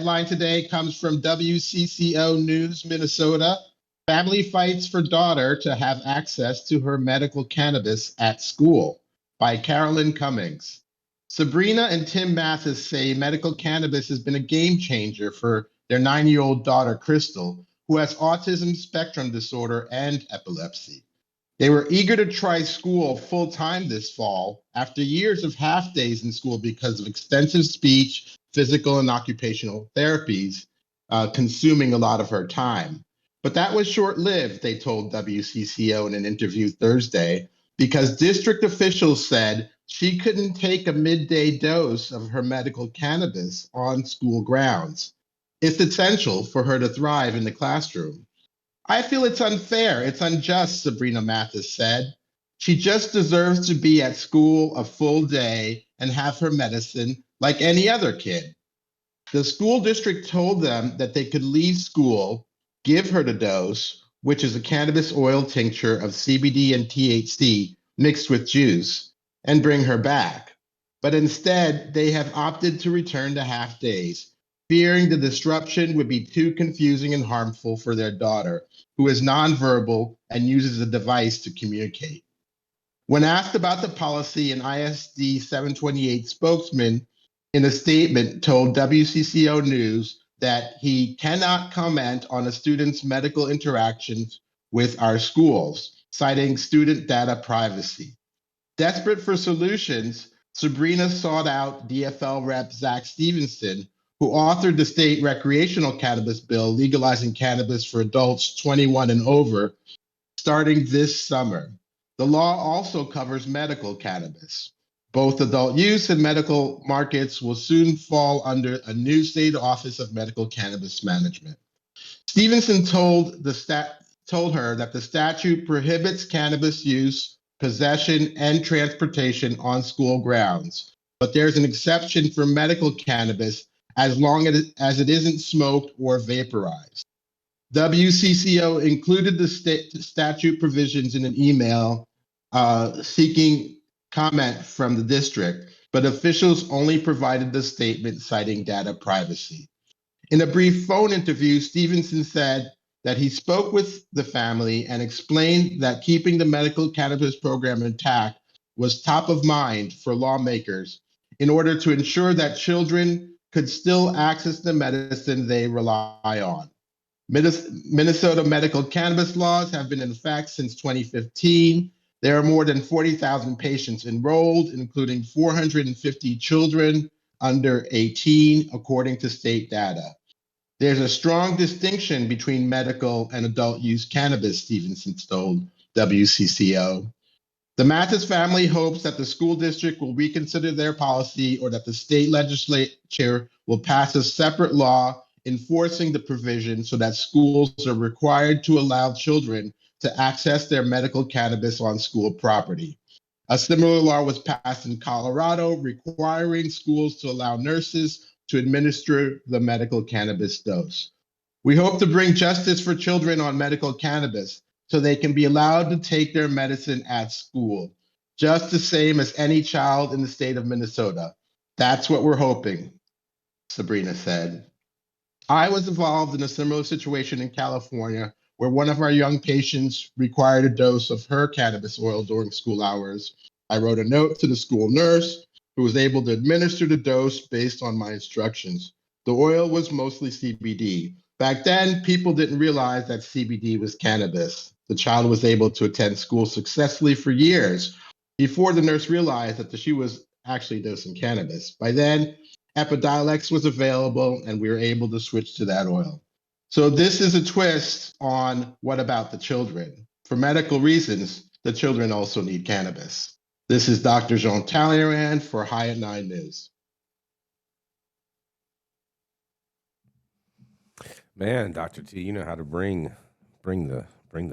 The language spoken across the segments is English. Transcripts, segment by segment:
headline today comes from WCCO News, Minnesota. Family fights for daughter to have access to her medical cannabis at school, by Carolyn Cummings. Sabrina and Tim Mathis say medical cannabis has been a game changer for their 9-year-old daughter, Crystal, who has autism spectrum disorder and epilepsy. They were eager to try school full time this fall after years of half days in school because of extensive speech, physical, and occupational therapies consuming a lot of her time. But that was short lived, they told WCCO in an interview Thursday, because district officials said she couldn't take a midday dose of her medical cannabis on school grounds. It's essential for her to thrive in the classroom. I feel it's unfair. It's unjust, Sabrina Mathis said. She just deserves to be at school a full day and have her medicine like any other kid. The school district told them that they could leave school, give her the dose, which is a cannabis oil tincture of CBD and THC mixed with juice, and bring her back. But instead, they have opted to return to half days, fearing the disruption would be too confusing and harmful for their daughter, who is nonverbal and uses a device to communicate. When asked about the policy, an ISD 728 spokesman in a statement told WCCO News that he cannot comment on a student's medical interactions with our schools, citing student data privacy. Desperate for solutions, Sabrina sought out DFL Rep Zach Stevenson, who authored the state recreational cannabis bill legalizing cannabis for adults 21 and over starting this summer. The law also covers medical cannabis. Both adult use and medical markets will soon fall under a new state Office of Medical Cannabis Management. Stevenson told her that the statute prohibits cannabis use, possession, and transportation on school grounds, but there's an exception for medical cannabis as long as it isn't smoked or vaporized. WCCO included the statute provisions in an email seeking comment from the district, but officials only provided the statement citing data privacy. In a brief phone interview, Stevenson said that he spoke with the family and explained that keeping the medical cannabis program intact was top of mind for lawmakers in order to ensure that children could still access the medicine they rely on. Minnesota medical cannabis laws have been in effect since 2015. There are more than 40,000 patients enrolled, including 450 children under 18, according to state data. There's a strong distinction between medical and adult use cannabis, Stevenson told WCCO. The Mathis family hopes that the school district will reconsider their policy or that the state legislature will pass a separate law enforcing the provision so that schools are required to allow children to access their medical cannabis on school property. A similar law was passed in Colorado requiring schools to allow nurses to administer the medical cannabis dose. We hope to bring justice for children on medical cannabis so they can be allowed to take their medicine at school, just the same as any child in the state of Minnesota. That's what we're hoping, Sabrina said. I was involved in a similar situation in California where one of our young patients required a dose of her cannabis oil during school hours. I wrote a note to the school nurse who was able to administer the dose based on my instructions. The oil was mostly CBD. Back then, people didn't realize that CBD was cannabis. The child was able to attend school successfully for years before the nurse realized that she was actually dosing cannabis. By then, Epidiolex was available and we were able to switch to that oil. So this is a twist on what about the children? For medical reasons, the children also need cannabis. This is Dr. Jean Talleyrand for High at 9 News. Man, Dr. T, you know how to bring the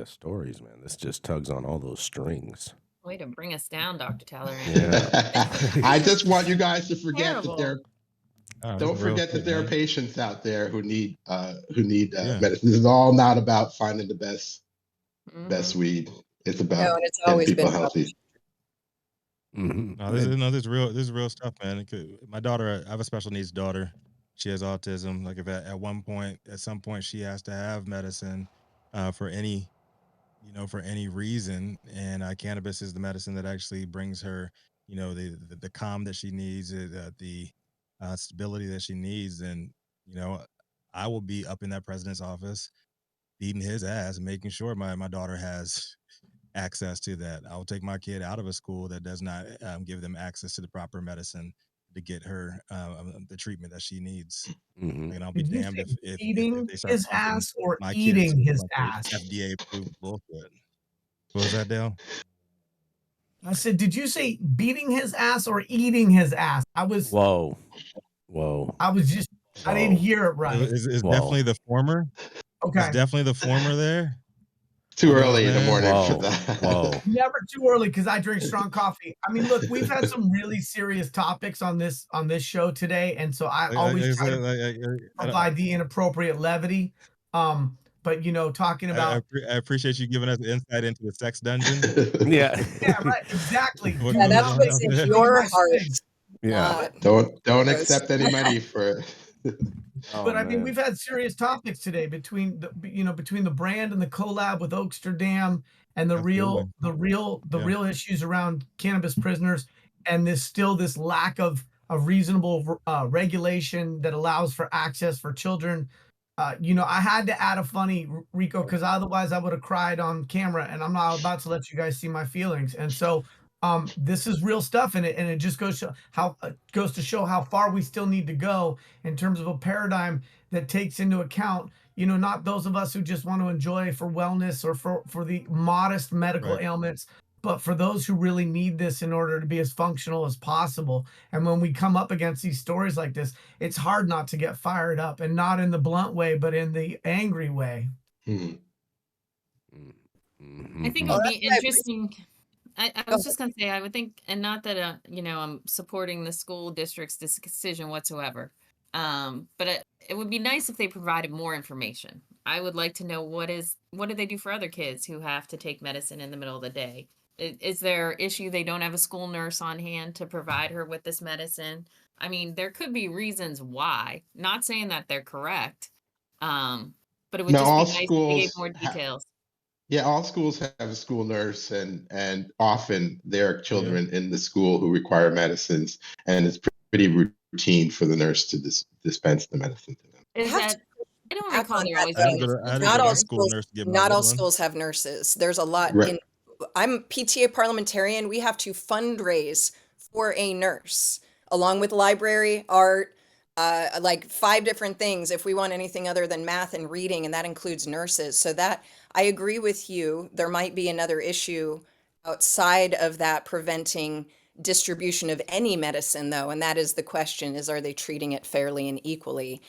stories, man. This just tugs on all those strings. Way to bring us down, Dr. Talleyrand. Yeah. I just want you guys to forget that don't forget that there are patients out there who need medicine. This is all not about finding the best weed. It's about getting people healthy. Mm-hmm. No, this is real stuff, man. My daughter, I have a special needs daughter. She has autism. Like if at some point she has to have medicine for any, for any reason, and cannabis is the medicine that actually brings her, the calm that she needs, the stability that she needs, and I will be up in that president's office beating his ass, making sure my daughter has access to that. I'll take my kid out of a school that does not give them access to the proper medicine to get her the treatment that she needs. Mm-hmm. And I'll be Did you damned say if beating they start his pumping ass or my kids eating with a his bunch ass? of FDA approved bullshit. What was that, Dale? I said, did you say beating his ass or eating his ass? Whoa. I didn't hear it right. It's Whoa. definitely the former. It's Okay. definitely the former there. Too You know what early in I'm the saying? morning for Whoa. that. Whoa. Never too early because I drink strong coffee. I mean, look, we've had some really serious topics on this show today, and so I Like always I try said, to provide the inappropriate levity. But talking about I appreciate you giving us insight into the sex dungeon. Yeah. yeah, right, exactly. What Do Yeah, goes that's not on what's out in there? look at your my heart. space. Yeah. Don't Gross. accept any money for it. Oh, But I mean, man. we've had serious topics today between the brand and the collab with Oaksterdam and the Absolutely. real issues around cannabis prisoners, and this lack of reasonable regulation that allows for access for children. I had to add a funny Rico because otherwise I would have cried on camera, and I'm not about to let you guys see my feelings. And so, this is real stuff, and it just goes to show how far we still need to go in terms of a paradigm that takes into account, not those of us who just want to enjoy for wellness or for the modest medical Right. ailments, but for those who really need this in order to be as functional as possible. And when we come up against these stories like this, it's hard not to get fired up, and not in the blunt way, but in the angry way. Hmm. Mm-hmm. I think it Well, would that's be why interesting. I Go was just going to say, I would think, and not that, I'm supporting the school district's decision whatsoever. But it would be nice if they provided more information. I would like to know what do they do for other kids who have to take medicine in the middle of the day? Is there issue they don't have a school nurse on hand to provide her with this medicine? I mean, there could be reasons why. Not saying that they're correct. But it would Now, just be all nice if they gave schools, more details. all schools have a school nurse, and often there are Yeah. children in the school who require medicines, and it's pretty routine for the nurse to dispense the medicine to them. Is have to that I don't back recall on there that always I had to being go a to I school had to nurse go Not to all my there. school schools, nurse to get my not all little one. schools have nurses. There's a lot Right. I'm PTA parliamentarian. We have to fundraise for a nurse, along with library, art, like 5 different things if we want anything other than math and reading, and that includes nurses. So that I agree with you. There might be another issue outside of that preventing distribution of any medicine, though, and that is the question: are they treating it fairly and equally?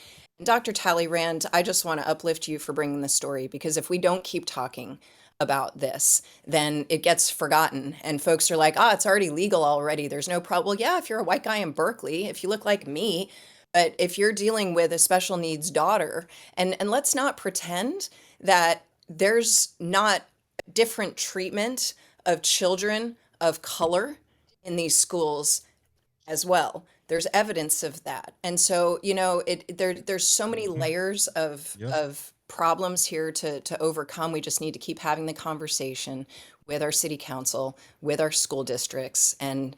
Dr. Talleyrand, I just want to uplift you for bringing this story, because if we don't keep talking about this, then it gets forgotten. And folks are like, it's already legal already. There's no problem. Well, yeah, if you're a white guy in Berkeley, if you look like me, but if you're dealing with a special needs daughter, and let's not pretend that there's not different treatment of children of color in these schools as well. There's evidence of that. And so, there's so many layers of Yeah. problems here to overcome. We just need to keep having the conversation with our city council, with our school districts. And,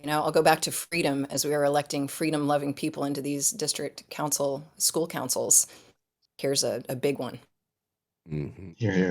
I'll go back to freedom, as we are electing freedom loving people into these district council, school councils. Here's a big one. Mm-hmm. Here, here.